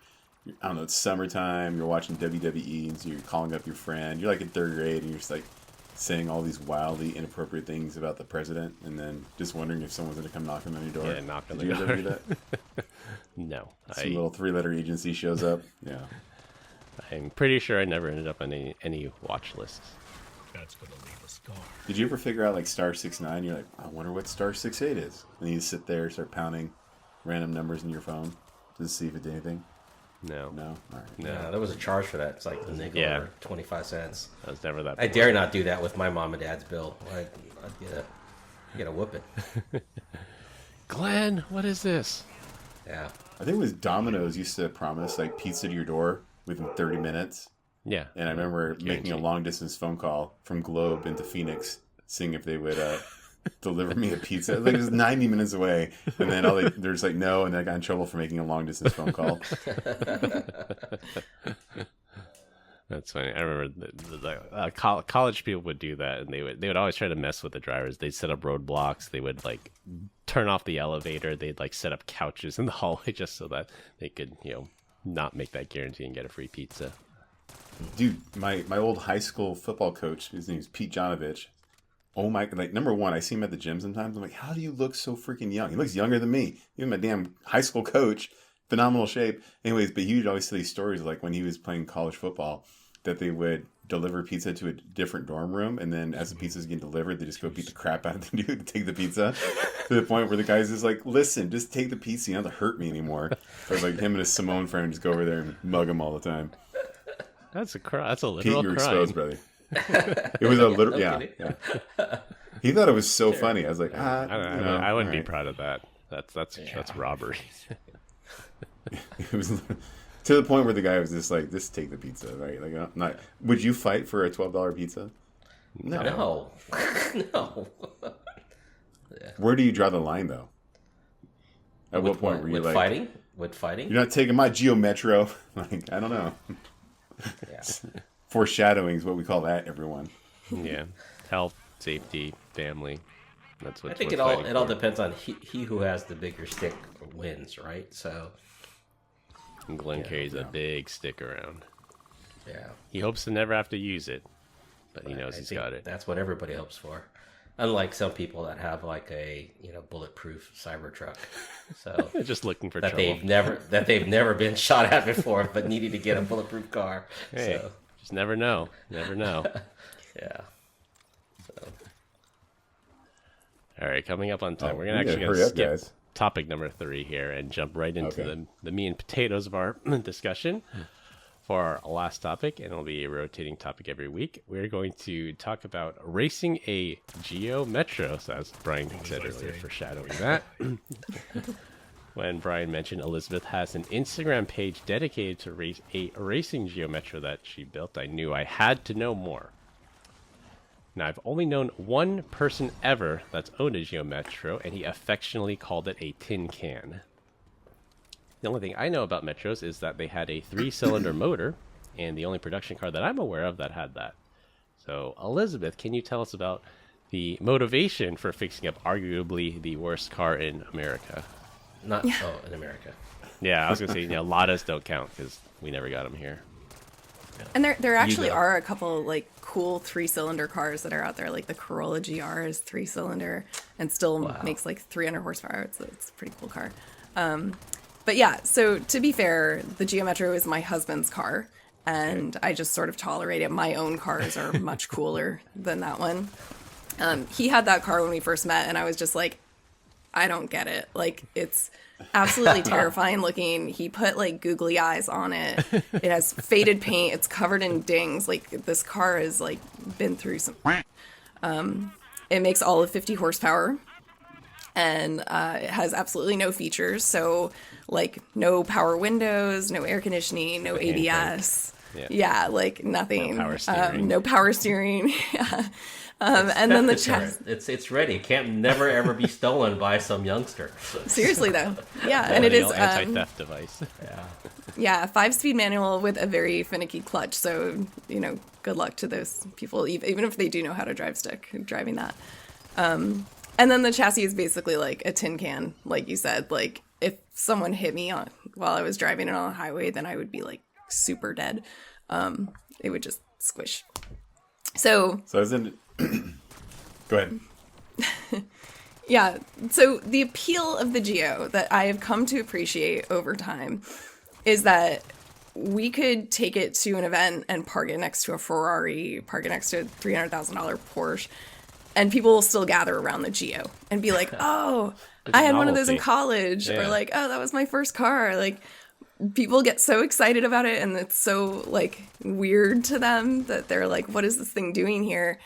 I don't know, it's summertime, you're watching WWE, and so you're calling up your friend. You're like in third grade, and you're just like saying all these wildly inappropriate things about the president, and then just wondering if someone's going to come knocking on your door. Yeah, knock on Did the you door. ever do that? No. Some little three-letter agency shows up. Yeah. I'm pretty sure I never ended up on any watch lists. That's gonna leave a scar. Did you ever figure out like star 69? You're like, I wonder what star 68 is. And you sit there, start pounding random numbers in your phone to see if it did anything. No. No? All right. No, there was a charge for that. It's like a nickel Yeah. or 25 cents. I was never that. I dare not do that with my mom and dad's bill. I'd get a whooping. Glenn, what is this? Yeah. I think it was Domino's used to promise like pizza to your door within 30 minutes. Yeah. And I remember making a Guaranteed. long distance phone call from Globe into Phoenix, seeing if they would deliver me a pizza. Like it was 90 minutes away, and then they're just like no, and I got in trouble for making a long distance phone call. That's funny. I remember college people would do that, and they would always try to mess with the drivers. They'd set up roadblocks. They would like turn off the elevator. They'd like set up couches in the hallway just so that they could not make that guarantee and get a free pizza. Dude, my old high school football coach, his name is Pete Jonovich. Oh my! Like number one, I see him at the gym sometimes. I'm like, how do you look so freaking young? He looks younger than me. Even my damn high school coach, phenomenal shape. Anyways, but he would always tell these stories like when he was playing college football, that they would deliver pizza to a different dorm room, and then as the pizza's getting delivered, they just go beat the crap out of the dude to take the pizza, to the point where the guy's just like, listen, just take the pizza, you don't have to hurt me anymore. So it's like him and his Simone friend just go over there and mug him all the time. That's a literal Pete, you're crime. exposed, brother. It was a literal, yeah. He thought it was so funny. I was like, I wouldn't be proud of that. That's robbery. It was to the point where the guy was just like, just take the pizza, right? Like, I'm not. Would you fight for a $12 pizza? No. No. Where do you draw the line, though? At what point were you like fighting? With fighting? You're not taking my Geo Metro. Like, I don't know. Yeah. Foreshadowing is what we call that, everyone. Yeah, health, safety, family. That's what I think it all depends on he who has the bigger stick wins, right? So. And Glenn carries a big stick around. Yeah. He hopes to never have to use it, but he knows he's got it. That's what everybody hopes for. Unlike some people that have like a bulletproof Cybertruck, so Just looking for that trouble. they've never been shot at before, but needed to get a bulletproof car. Hey, So, just never know. Never know. yeah. So All right, coming up on time. We're we gotta gonna hurry up, skip guys. topic number 3 here and jump right into the meat and potatoes of our discussion for our last topic, and it'll be a rotating topic every week. We're going to talk about racing a Geo Metro, so as Brian said earlier, foreshadowing that. When Brian mentioned Elizabeth has an Instagram page dedicated to a racing Geo Metro that she built, I knew I had to know more. Now, I've only known one person ever that's owned a Geo Metro, and he affectionately called it a tin can. The only thing I know about Metros is that they had a 3-cylinder motor, and the only production car that I'm aware of that had that. So, Elizabeth, can you tell us about the motivation for fixing up arguably the worst car in America? in America. Yeah, I was going to say, Ladas don't count because we never got them here. And there actually are a couple like cool 3-cylinder cars that are out there, like the Corolla GR is 3-cylinder and still makes like 300 horsepower. It's a pretty cool car. But yeah, so to be fair, the Geo Metro is my husband's car, and I just sort of tolerate it. My own cars are much cooler than that one. He had that car when we first met, and I was just like, I don't get it. Like, it's absolutely terrifying looking. He put like googly eyes on it. It has faded paint. It's covered in dings. Like, this car has like been through some. It makes all of 50 horsepower, and it has absolutely no features. So, like, no power windows, no air conditioning, no ABS. Yeah, like nothing. No power steering. Yeah. And then the chassis. It's ready. Can't never ever be stolen by some youngster. Seriously though, yeah, and it is anti-theft device. Yeah, 5-speed manual with a very finicky clutch. So good luck to those people, even if they do know how to drive stick, driving that. And then the chassis is basically like a tin can, like you said. Like, if someone hit me while I was driving it on the highway, then I would be like super dead. It would just squish. So I was in. Go ahead. Yeah. So the appeal of the Geo that I have come to appreciate over time is that we could take it to an event and park it next to a Ferrari, park it next to a $300,000 Porsche, and people will still gather around the Geo and be like, oh, I had one of those in college, or like, oh, that was my first car. Like, people get so excited about it, and it's so like weird to them that they're like, what is this thing doing here?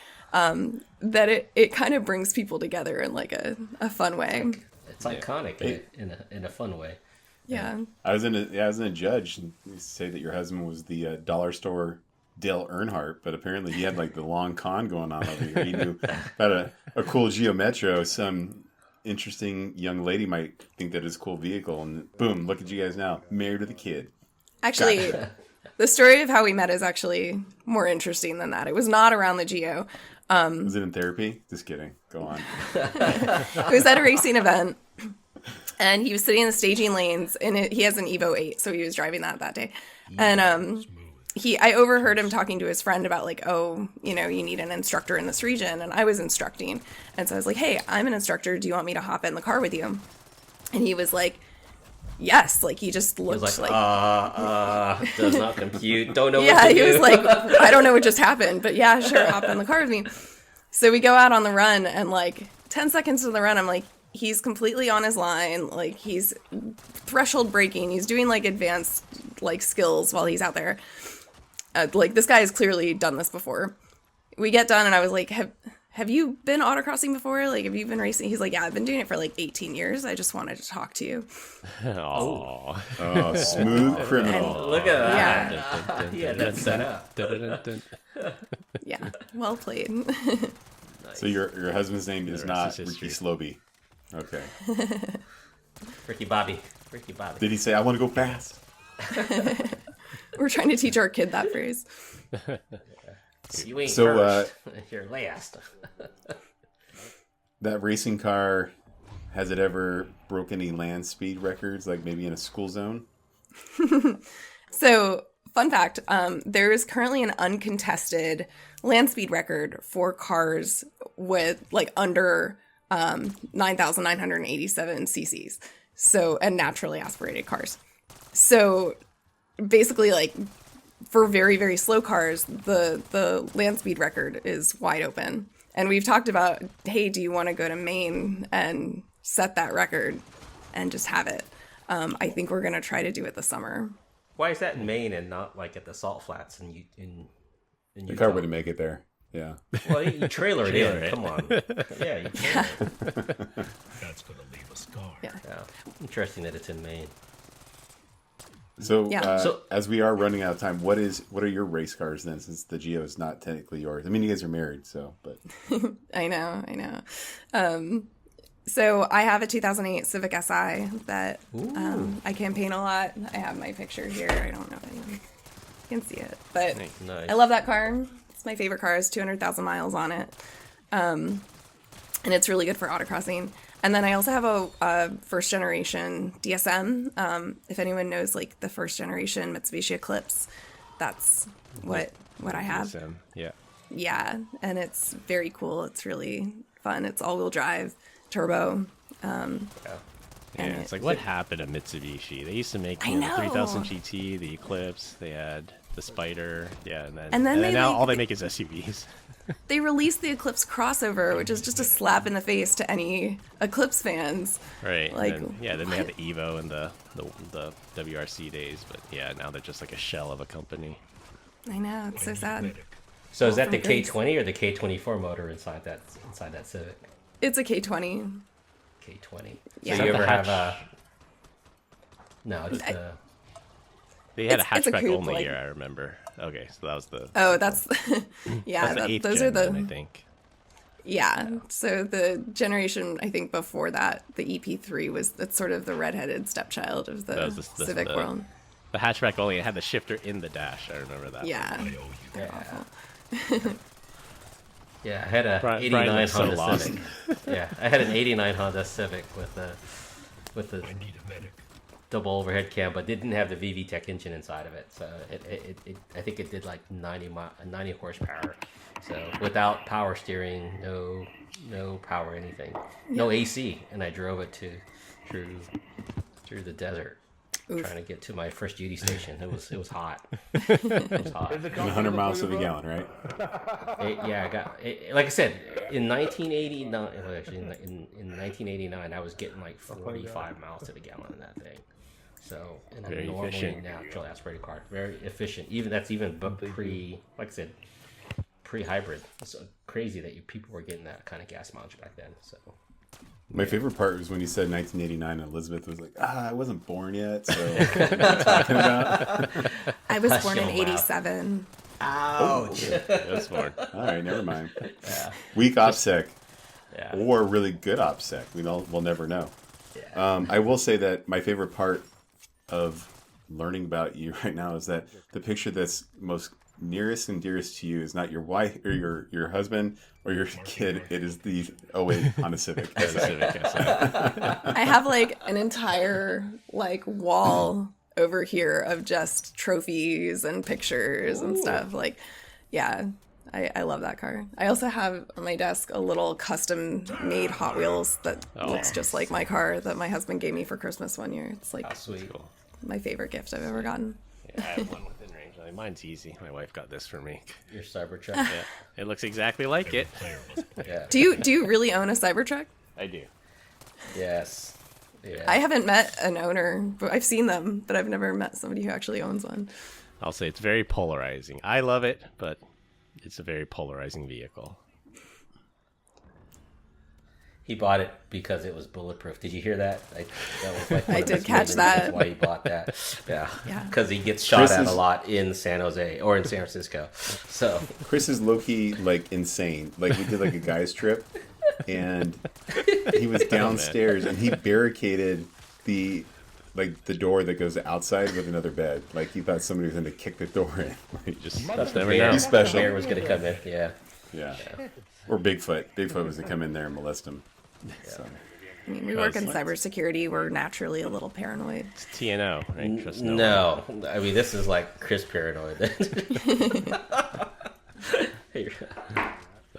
That it kind of brings people together in like a fun way. It's iconic in a fun way. Yeah. I was in a judge, and you say that your husband was the dollar store Dale Earnhardt, but apparently he had like the long con going on over here. He knew about a cool Geo Metro. Some interesting young lady might think that it's a cool vehicle, and boom, look at you guys now, married with a kid. Actually, the story of how we met is actually more interesting than that. It was not around the Geo. Was it in therapy? Just kidding. Go on. It was at a racing event, and he was sitting in the staging lanes, and he has an Evo 8, so he was driving that day. And I overheard him talking to his friend about like, oh, you need an instructor in this region, and I was instructing. And so I was like, hey, I'm an instructor. Do you want me to hop in the car with you? And he was like, Yes, like he just He looked was like, does not compute. Don't know yeah, what to he do. was like, I don't know what just happened, but yeah, sure, hop in the car with me. So we go out on the run, and like 10 seconds to the run, I'm like, he's completely on his line. Like he's threshold braking. He's doing like advanced like skills while he's out there. Like this guy has clearly done this before. We get done, and I was like, have you been autocrossing before? Like, have you been racing? He's like, yeah, I've been doing it for like 18 years. I just wanted to talk to you. Oh, Smooth criminal. Look at that. Yeah. Yeah, that's set up. Yeah, well played. So your husband's name is The not rest is Ricky history. Sloby. Okay. Ricky Bobby. Did he say, I want to go fast? We're trying to teach our kid that phrase. You ain't So, first. You're last. That racing car, has it ever broken any land speed records, like maybe in a school zone? So, fun fact, there is currently an uncontested land speed record for cars with like under 9,987 cc's. So, and naturally aspirated cars. So, basically, like for very, very slow cars, the land speed record is wide open. And we've talked about, hey, do you want to go to Maine and set that record and just have it? I think we're going to try to do it this summer. Why is that in Maine and not like at the Salt Flats in The Utah? car wouldn't make it there. Yeah. Well, you trailer it in. Come on. Yeah, you can. That's gonna leave a scar. Yeah. Yeah. Interesting that it's in Maine. So, Yeah. So- as we are running out of time, what are your race cars then, since the Geo is not technically yours? I mean, you guys are married, so, but... I know. So I have a 2008 Civic Si that I campaign a lot. I have my picture here. I don't know if anyone can see it, but Nice. I love that car. It's my favorite car. It's 200,000 miles on it. And it's really good for autocrossing. And then I also have a first generation DSM. If anyone knows like the first generation Mitsubishi Eclipse, that's what I have. Yeah. Yeah, and it's very cool. It's really fun. It's all-wheel drive, turbo. Yeah, it's like what happened to Mitsubishi? They used to make I the know. 3000 GT, the Eclipse. They had the Spider. Yeah, And then they, now like, all they make is SUVs. They released the Eclipse crossover, which is just a slap in the face to any Eclipse fans. Right. Like, then they had the Evo and the WRC days, but yeah, now they're just like a shell of a company. I know, it's so sad. So is that the from Greece. K20 or the K24 motor inside that Civic? It's a K20. K20. Yeah. So you Is that ever the have hatch? No, it's the... They had It's a a hatchback coupe, only like- year, I remember. Okay, so that was the Oh, that's yeah. that's the eighth Those are gen the one, I think. yeah. So the generation I think before that, the EP3 that's sort of the redheaded stepchild of the That was the Civic world. The hatchback only had the shifter in the dash. I remember that. Yeah, I owe you. they're Yeah. awful. Yeah, I had a Brian 89 was so Honda lost. Civic. Yeah, I had an 89 Honda Civic with the I need a medic. double overhead cam, but didn't have the VVTech engine inside of it. So I think it did like 90 horsepower. So without power steering, no power anything, no AC, and I drove it through the desert, trying to get to my first duty station. It was hot. It was hot. 100 miles to the gallon, right? I got it, like I said, in 1989. Well, actually, in 1989, I was getting like 45 miles to the gallon in that thing. So in a Very normally efficient. natural aspirated car, very efficient. That's even like I said, pre-hybrid. It's so crazy that people were getting that kind of gas mileage back then. So My favorite part was when you said 1989, and Elizabeth was like, I wasn't born yet, so what are you talking about? I was Hush born in your mouth. '87. ouch. That's smart. All right, never mind. Weak OPSEC Yeah. or really good OPSEC. We'll never know. Yeah. I will say that my favorite part of learning about you right now is that the picture that's most nearest and dearest to you is not your wife or your husband or your kid. It is the 08 Honda Civic. I have like an entire like wall over here of just trophies and pictures and stuff. Like, yeah, I love that car. I also have on my desk a little custom-made Hot Wheels that looks just like my car that my husband gave me for Christmas one year. It's like Sweet. Cool. my favorite gift I've ever gotten. Yeah, I have one within range. I mean, mine's easy. My wife got this for me. Your Cybertruck. Yeah, it looks exactly like it. Player must play. Yeah. Do you really own a Cybertruck? I do. Yes. Yeah. I haven't met an owner, but I've seen them, but I've never met somebody who actually owns one. I'll say it's very polarizing. I love it, but it's a very polarizing vehicle. He bought it because it was bulletproof. Did you hear that? That was like one I of did his catch main that. reasons why he bought that. Yeah. Yeah. Because he gets shot Chris at is- a lot in San Jose or in San Francisco. So Chris is low-key, like, insane. Like, we did, like, a guy's trip, and he was downstairs, and he barricaded the door that goes outside with another bed. Like, he thought somebody was going to kick the door in. Like, Just that's never Bear. know. He's special. Bear was going to come in. Yeah. yeah. Or Bigfoot. Bigfoot was to come in there and molest him. So. I mean, we work in cybersecurity. We're naturally a little paranoid. It's TNO, right? Trust no one. No. I mean, this is like Chris paranoid.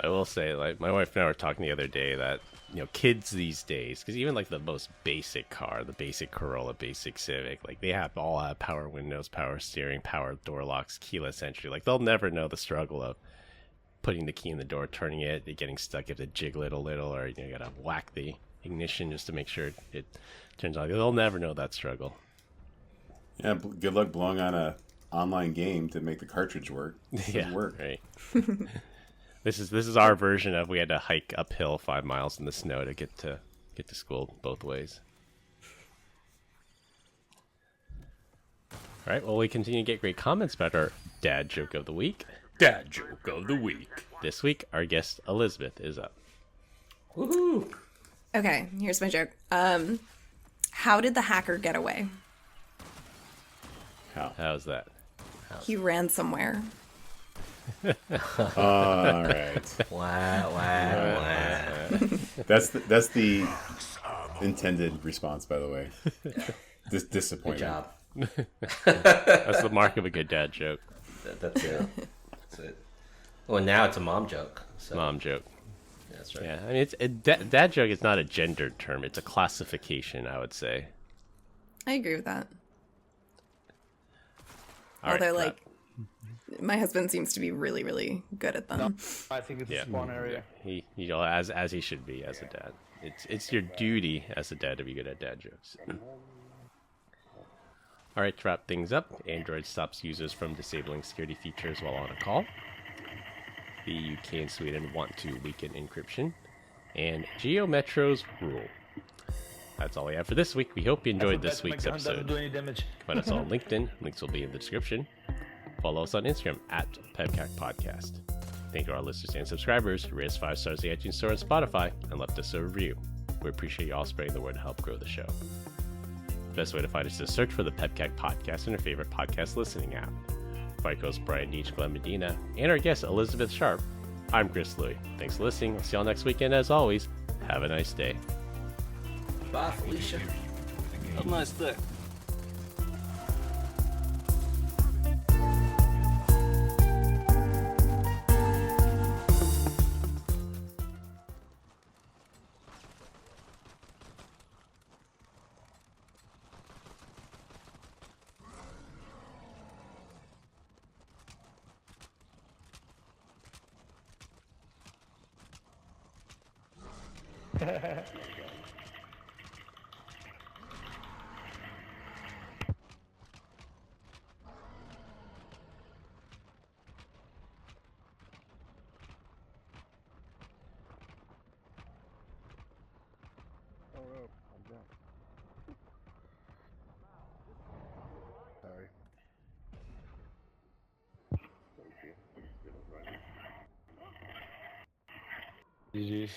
I will say, like, my wife and I were talking the other day that, you know, kids these days, because even like the most basic car, the basic Corolla, basic Civic, like they all have power windows, power steering, power door locks, keyless entry. Like they'll never know the struggle of putting the key in the door, turning it, getting stuck, you have to jiggle it a little, or you gotta whack the ignition just to make sure it turns on. They'll never know that struggle. Yeah, good luck blowing on a online game to make the cartridge work. It doesn't work. Right. This is our version of we had to hike uphill 5 miles in the snow to get to school both ways. All right. Well, we continue to get great comments about our dad joke of the week. Dad joke of the week. This week, our guest Elizabeth is up. Woohoo! Okay, here's my joke. How did the hacker get away? How's that? He ran somewhere. All right. Wow. That's the intended response, by the way. Disappointing. Good job. That's the mark of a good dad joke. That's it. That's it. Well, now it's a mom joke. So. Mom joke. That's right. Yeah, I mean, dad joke is not a gendered term. It's a classification, I would say. I agree with that. All right, Although, Rob. like, my husband seems to be really, really good at them. I think it's Yeah. a spawn area. He you know, as he should be as a dad. It's your duty as a dad to be good at dad jokes. All right, to wrap things up, Android stops users from disabling security features while on a call. The UK and Sweden want to weaken encryption, and Geo Metros rule. That's all we have for this week. We hope you enjoyed this week's My gun doesn't do episode. any damage. Find us on LinkedIn. Links will be in the description. Follow us on Instagram at PEBCAK Podcast. Thank you to our listeners and subscribers. Rate us 5 stars in the iTunes Store and Spotify, and left us a review. We appreciate you all spreading the word to help grow the show. The best way to find us is to search for the PEBCAK Podcast in your favorite podcast listening app. For our host Brian Deach, Glenn Medina, and our guest Elizabeth Sharp, I'm Chris Louie. Thanks for listening. We'll see y'all next weekend. As always, have a nice day. Bye, Felicia. Have a nice day. GG's.